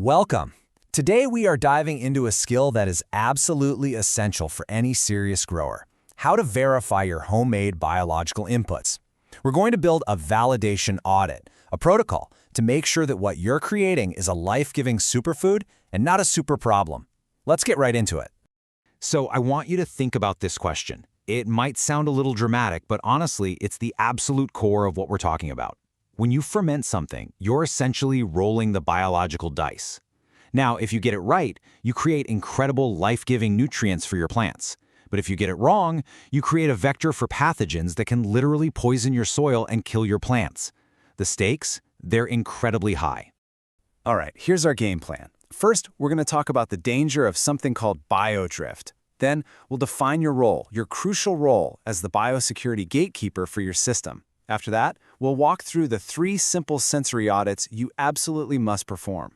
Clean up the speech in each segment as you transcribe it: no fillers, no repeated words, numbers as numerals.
Welcome! Today we are diving into a skill that is absolutely essential for any serious grower: how to verify your homemade biological inputs. We're going to build a validation audit, a protocol to make sure that what you're creating is a life-giving superfood and not a super problem. Let's get right into it. So I want you to think about this question. It might sound a little dramatic, but honestly, it's the absolute core of what we're talking about. When you ferment something, you're essentially rolling the biological dice. Now, if you get it right, you create incredible life-giving nutrients for your plants. But if you get it wrong, you create a vector for pathogens that can literally poison your soil and kill your plants. The stakes? They're incredibly high. All right, here's our game plan. First, we're going to talk about the danger of something called biodrift. Then, we'll define your role, your crucial role as the biosecurity gatekeeper for your system. After that, we'll walk through the 3 simple sensory audits you absolutely must perform.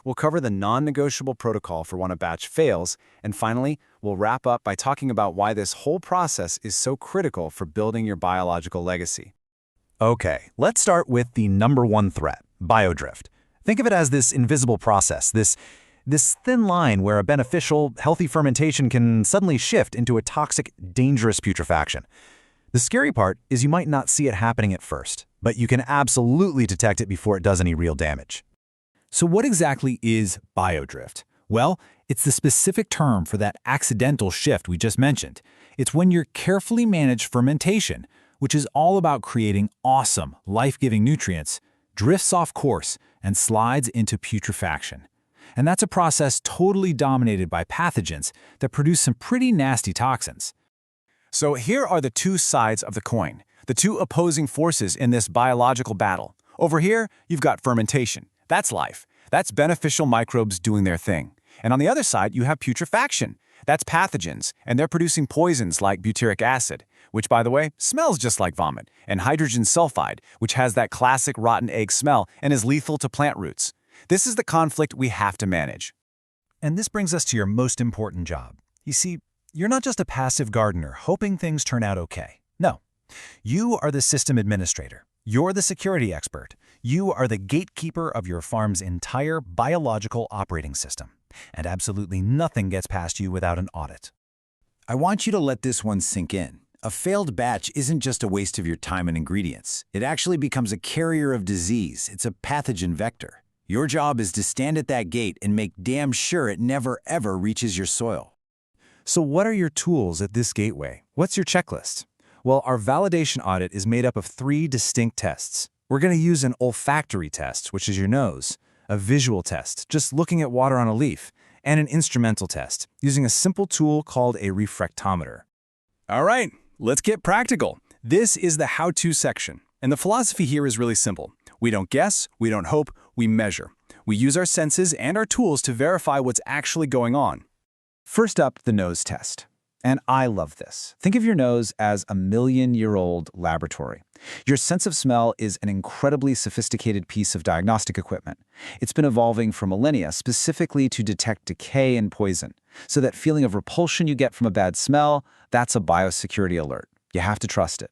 We'll cover the non-negotiable protocol for when a batch fails, and finally, we'll wrap up by talking about why this whole process is so critical for building your biological legacy. Okay, let's start with the number 1 threat, biodrift. Think of it as this invisible process, this thin line where a beneficial, healthy fermentation can suddenly shift into a toxic, dangerous putrefaction. The scary part is you might not see it happening at first, but you can absolutely detect it before it does any real damage. So what exactly is biodrift? Well, it's the specific term for that accidental shift we just mentioned. It's when your carefully managed fermentation, which is all about creating awesome, life-giving nutrients, drifts off course and slides into putrefaction. And that's a process totally dominated by pathogens that produce some pretty nasty toxins. So here are the 2 sides of the coin, the 2 opposing forces in this biological battle. Over here, you've got fermentation. That's life. That's beneficial microbes doing their thing. And on the other side, you have putrefaction. That's pathogens, and they're producing poisons like butyric acid, which, by the way, smells just like vomit, and hydrogen sulfide, which has that classic rotten egg smell and is lethal to plant roots. This is the conflict we have to manage. And this brings us to your most important job. You see, you're not just a passive gardener hoping things turn out okay. No, you are the system administrator. You're the security expert. You are the gatekeeper of your farm's entire biological operating system. And absolutely nothing gets past you without an audit. I want you to let this one sink in. A failed batch isn't just a waste of your time and ingredients. It actually becomes a carrier of disease. It's a pathogen vector. Your job is to stand at that gate and make damn sure it never ever reaches your soil. So what are your tools at this gateway? What's your checklist? Well, our validation audit is made up of 3 distinct tests. We're going to use an olfactory test, which is your nose, a visual test, just looking at water on a leaf, and an instrumental test, using a simple tool called a refractometer. All right, let's get practical. This is the how-to section, and the philosophy here is really simple. We don't guess, we don't hope, we measure. We use our senses and our tools to verify what's actually going on. First up, the nose test. And I love this. Think of your nose as a million-year-old laboratory. Your sense of smell is an incredibly sophisticated piece of diagnostic equipment. It's been evolving for millennia specifically to detect decay and poison. So that feeling of repulsion you get from a bad smell, that's a biosecurity alert. You have to trust it.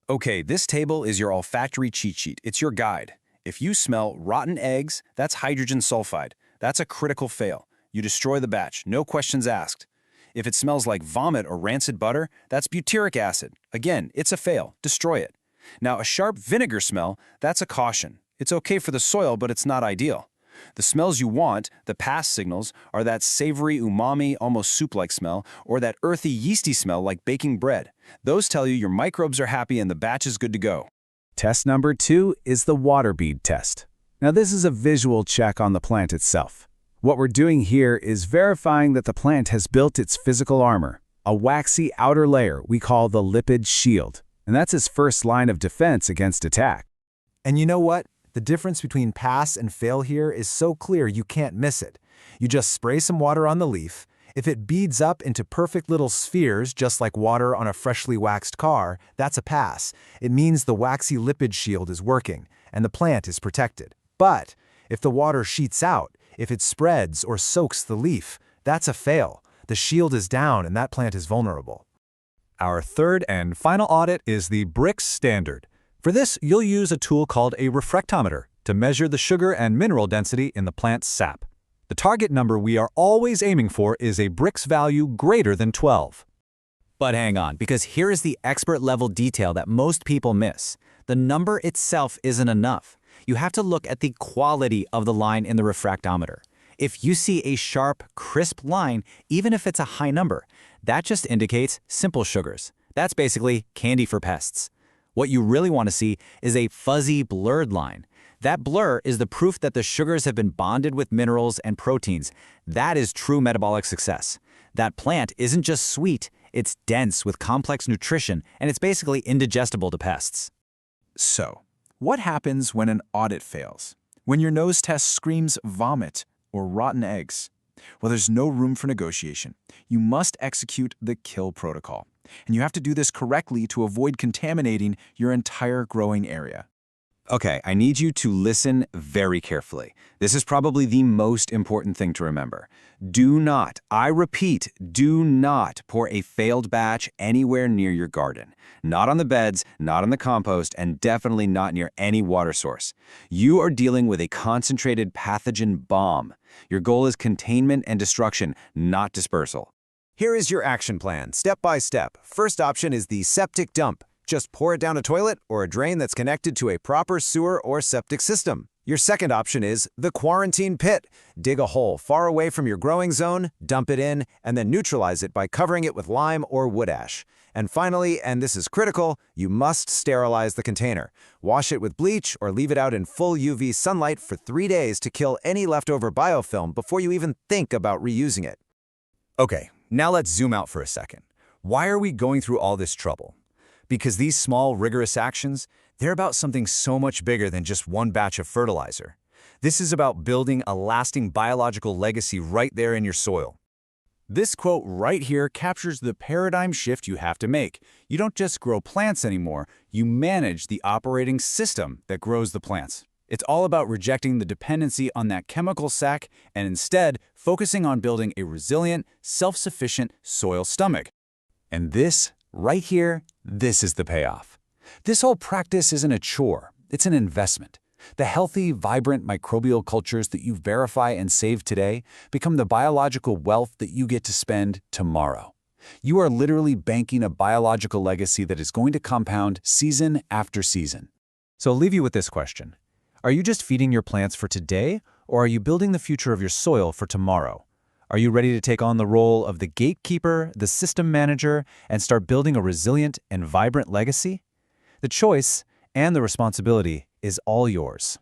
Okay, this table is your olfactory cheat sheet. It's your guide. If you smell rotten eggs, that's hydrogen sulfide. That's a critical fail. You destroy the batch, no questions asked. If it smells like vomit or rancid butter, that's butyric acid. Again, it's a fail. Destroy it. Now, a sharp vinegar smell, that's a caution. It's okay for the soil, but it's not ideal. The smells you want, the pass signals, are that savory, umami, almost soup-like smell, or that earthy, yeasty smell like baking bread. Those tell you your microbes are happy and the batch is good to go. Test number 2 is the water bead test. Now, this is a visual check on the plant itself. What we're doing here is verifying that the plant has built its physical armor, a waxy outer layer we call the lipid shield, and that's its first line of defense against attack. And you know what? The difference between pass and fail here is so clear you can't miss it. You just spray some water on the leaf. If it beads up into perfect little spheres, just like water on a freshly waxed car, that's a pass. It means the waxy lipid shield is working, and the plant is protected. But if the water sheets out, if it spreads or soaks the leaf, that's a fail. The shield is down and that plant is vulnerable. Our third and final audit is the Brix Standard. For this, you'll use a tool called a refractometer to measure the sugar and mineral density in the plant's sap. The target number we are always aiming for is a Brix value greater than 12. But hang on, because here is the expert-level detail that most people miss. The number itself isn't enough. You have to look at the quality of the line in the refractometer. If you see a sharp, crisp line, even if it's a high number, that just indicates simple sugars. That's basically candy for pests. What you really want to see is a fuzzy, blurred line. That blur is the proof that the sugars have been bonded with minerals and proteins. That is true metabolic success. That plant isn't just sweet, it's dense with complex nutrition, and it's basically indigestible to pests. So, what happens when an audit fails? When your nose test screams vomit or rotten eggs? Well, there's no room for negotiation. You must execute the kill protocol. And you have to do this correctly to avoid contaminating your entire growing area. Okay, I need you to listen very carefully. This is probably the most important thing to remember. Do not, I repeat, do not pour a failed batch anywhere near your garden. Not on the beds, not on the compost, and definitely not near any water source. You are dealing with a concentrated pathogen bomb. Your goal is containment and destruction, not dispersal. Here is your action plan, step by step. First option is the septic dump. Just pour it down a toilet or a drain that's connected to a proper sewer or septic system. Your second option is the quarantine pit. Dig a hole far away from your growing zone, dump it in, and then neutralize it by covering it with lime or wood ash. And finally, and this is critical, you must sterilize the container. Wash it with bleach or leave it out in full UV sunlight for 3 days to kill any leftover biofilm before you even think about reusing it. Okay, now let's zoom out for a second. Why are we going through all this trouble? Because these small, rigorous actions, they're about something so much bigger than just one batch of fertilizer. This is about building a lasting biological legacy right there in your soil. This quote right here captures the paradigm shift you have to make. You don't just grow plants anymore, you manage the operating system that grows the plants. It's all about rejecting the dependency on that chemical sack and instead focusing on building a resilient, self-sufficient soil stomach. And this, right here, this is the payoff. This whole practice isn't a chore, it's an investment. The healthy, vibrant microbial cultures that you verify and save today become the biological wealth that you get to spend tomorrow. You are literally banking a biological legacy that is going to compound season after season. So I'll leave you with this question. Are you just feeding your plants for today, or are you building the future of your soil for tomorrow? Are you ready to take on the role of the gatekeeper, the system manager, and start building a resilient and vibrant legacy? The choice and the responsibility is all yours.